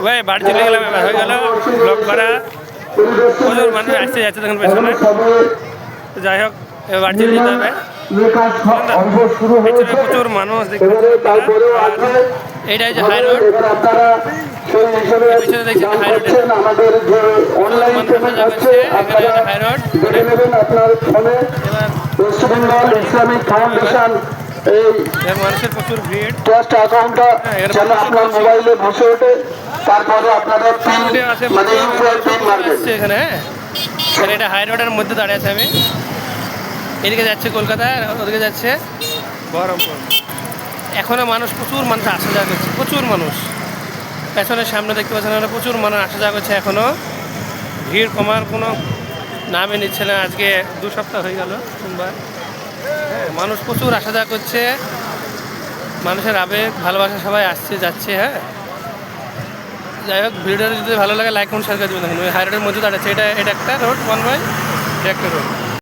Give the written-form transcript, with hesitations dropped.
ভাই বাড়ি চলে গেলাম, এবার হয়ে গেল ব্লগ করা। প্রচুর মানুষ আসতে যাচ্ছে তখন পেছনে। যাই হোক এবার বাড়ি চলে যেতে হবে। পেছনে প্রচুর মানুষ দেখতে পাচ্ছেন আপনারা। আর এইটাই যে হাই রোড, পিছনে দেখছেন হাই রোডে প্রচুর মানুষ আসা যাওয়া করছে। এখানে হাই রোড এবার মানুষের প্রচুর ভিড়। এখানে হ্যাঁ, এটা হাই রোডের মধ্যে দাঁড়িয়ে আছে আমি। এদিকে যাচ্ছে কলকাতা, ওদিকে যাচ্ছে বহরমপুর। এখনও মানুষ, প্রচুর মানুষ আসা যাওয়া করছে, প্রচুর মানুষ। পেছনের সামনে দেখতে পাচ্ছেন প্রচুর মানুষ আসা যাওয়া করছে। এখনও ভিড় কমার কোনো নামই নিচ্ছে না। আজকে 2 সপ্তাহ হয়ে গেল সোমবার। হ্যাঁ, মানুষ প্রচুর আসা যাওয়া করছে। মানুষের আবেগ ভালোবাসা সবাই আসছে যাচ্ছে। হ্যাঁ, যাই হোক ভিডিওটা যদি ভালো লাগে লাইক কমেন্ট শেয়ার করে দেবেন। দেখুন ওই হাই রোডের মধ্যে দাঁড়াচ্ছে, এটা একটা রোড, 1 বাই, এটা একটা রোড।